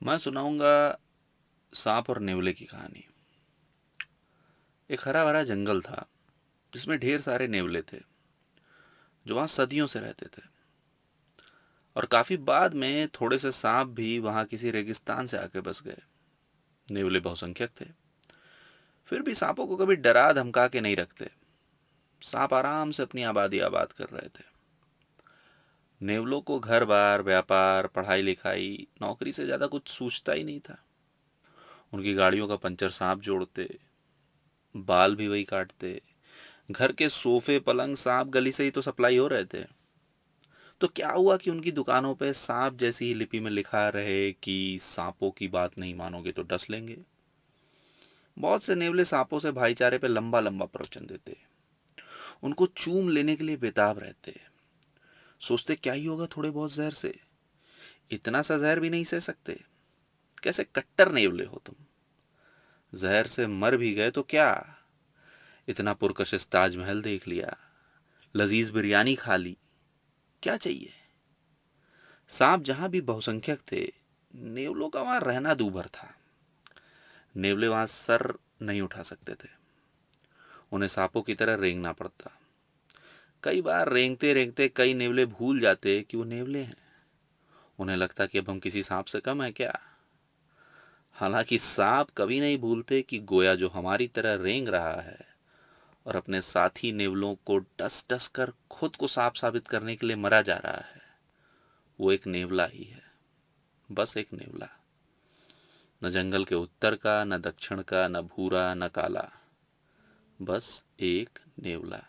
मैं सुनाऊंगा सांप और नेवले की कहानी। एक हरा भरा जंगल था जिसमें ढेर सारे नेवले थे जो वहां सदियों से रहते थे। और काफी बाद में थोड़े से सांप भी वहां किसी रेगिस्तान से आके बस गए। नेवले बहुसंख्यक थे, फिर भी सांपों को कभी डरा धमका के नहीं रखते। सांप आराम से अपनी आबादी आबाद कर रहे थे। नेवलों को घर बार, व्यापार, पढ़ाई लिखाई, नौकरी से ज्यादा कुछ सूझता ही नहीं था। उनकी गाड़ियों का पंचर सांप जोड़ते, बाल भी वही काटते, घर के सोफे पलंग सांप गली से ही तो सप्लाई हो रहे थे। तो क्या हुआ कि उनकी दुकानों पे सांप जैसी ही लिपि में लिखा रहे कि सांपों की बात नहीं मानोगे तो डस लेंगे। बहुत से नेवले सांपों से भाईचारे पे लंबा लंबा प्रवचन देते, उनको चूम लेने के लिए बेताब रहते। सोचते क्या ही होगा थोड़े बहुत जहर से, इतना सा जहर भी नहीं सह सकते। कैसे कट्टर नेवले हो तुम, जहर से मर भी गए तो क्या, इतना पुरकशिश ताजमहल देख लिया, लजीज बिरयानी खा ली, क्या चाहिए। सांप जहां भी बहुसंख्यक थे, नेवलों का वहां रहना दूभर था। नेवले वहां सर नहीं उठा सकते थे, उन्हें सांपों की तरह रेंगना पड़ता। कई बार रेंगते रेंगते कई नेवले भूल जाते कि वो नेवले हैं। उन्हें लगता कि अब हम किसी सांप से कम है क्या। हालांकि सांप कभी नहीं भूलते कि गोया जो हमारी तरह रेंग रहा है और अपने साथी नेवलों को डस डस कर खुद को सांप साबित करने के लिए मरा जा रहा है, वो एक नेवला ही है। बस एक नेवला। न जंगल के उत्तर का, न दक्षिण का, न भूरा न काला, बस एक नेवला।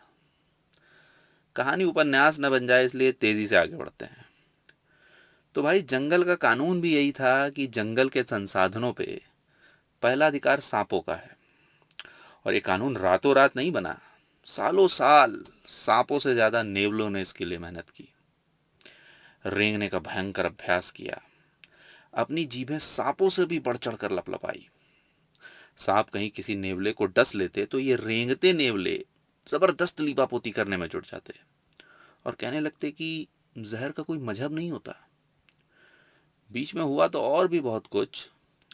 कहानी उपन्यास न बन जाए इसलिए तेजी से आगे बढ़ते हैं। तो भाई, जंगल का कानून भी यही था कि जंगल के संसाधनों पे पहला अधिकार सांपों का है। और ये कानून रातों रात नहीं बना, सालों साल सांपों से ज्यादा नेवलों ने इसके लिए मेहनत की, रेंगने का भयंकर अभ्यास किया, अपनी जीभें सांपों से भी बढ़ चढ़ कर लपलपाई। सांप कहीं किसी नेवले को डस लेते तो ये रेंगते नेवले जबरदस्त लीपापोती करने में जुट जाते और कहने लगते कि जहर का कोई मजहब नहीं होता। बीच में हुआ तो और भी बहुत कुछ,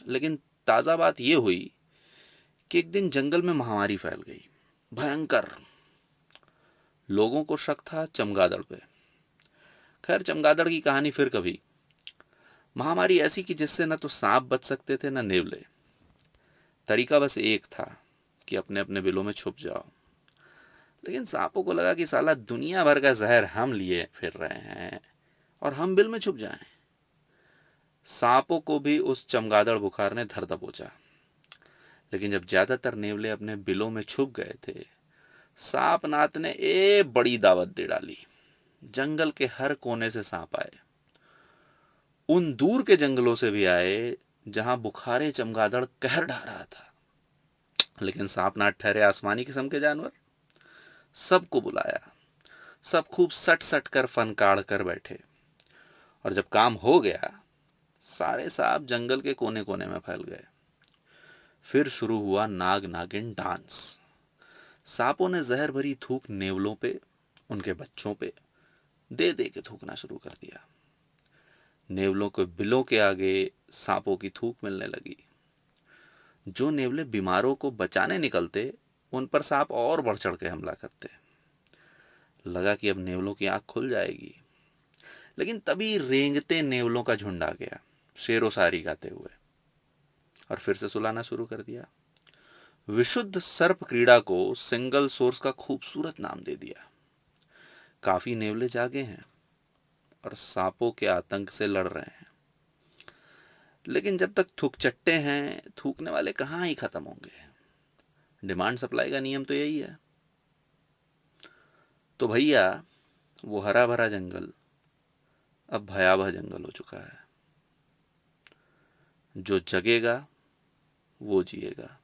लेकिन ताजा बात यह हुई कि एक दिन जंगल में महामारी फैल गई, भयंकर। लोगों को शक था चमगादड़ पे। खैर, चमगादड़ की कहानी फिर कभी। महामारी ऐसी कि जिससे न तो सांप बच सकते थे न नेवले। तरीका बस एक था कि अपने अपने बिलों में छुप जाओ। लेकिन सांपों को लगा कि साला दुनिया भर का जहर हम लिए फिर रहे हैं और हम बिल में छुप जाएं। सांपों को भी उस चमगादड़ बुखार ने धर दबोचा। लेकिन जब ज्यादातर नेवले अपने बिलों में छुप गए थे, सांपनाथ ने बड़ी दावत दे डाली। जंगल के हर कोने से सांप आए, उन दूर के जंगलों से भी आए जहां बुखारे चमगादड़ कहर ढा रहा था। लेकिन सांपनाथ ठहरे आसमानी किस्म के जानवर। सबको बुलाया, सब खूब सट सट कर फन काढ़ कर बैठे। और जब काम हो गया, सारे सांप जंगल के कोने कोने में फैल गए। फिर शुरू हुआ नाग नागिन डांस। सांपों ने जहर भरी थूक नेवलों पे, उनके बच्चों पे दे दे के थूकना शुरू कर दिया। नेवलों के बिलों के आगे सांपों की थूक मिलने लगी। जो नेवले बीमारों को बचाने निकलते, उन पर सांप और बढ़ चढ़ के हमला करते। लगा कि अब नेवलों की आंख खुल जाएगी। लेकिन तभी रेंगते नेवलों का झुंड आ गया, शेरो शायरी गाते हुए, और फिर से सुलाना शुरू कर दिया। विशुद्ध सर्प क्रीड़ा को सिंगल सोर्स का खूबसूरत नाम दे दिया। काफी नेवले जागे हैं और सांपों के आतंक से लड़ रहे हैं। लेकिन जब तक थूक चट्टे हैं, थूकने वाले कहाँ ही खत्म होंगे। डिमांड सप्लाई का नियम तो यही है। तो भैया, वो हरा भरा जंगल अब भयावह जंगल हो चुका है। जो जगेगा वो जिएगा।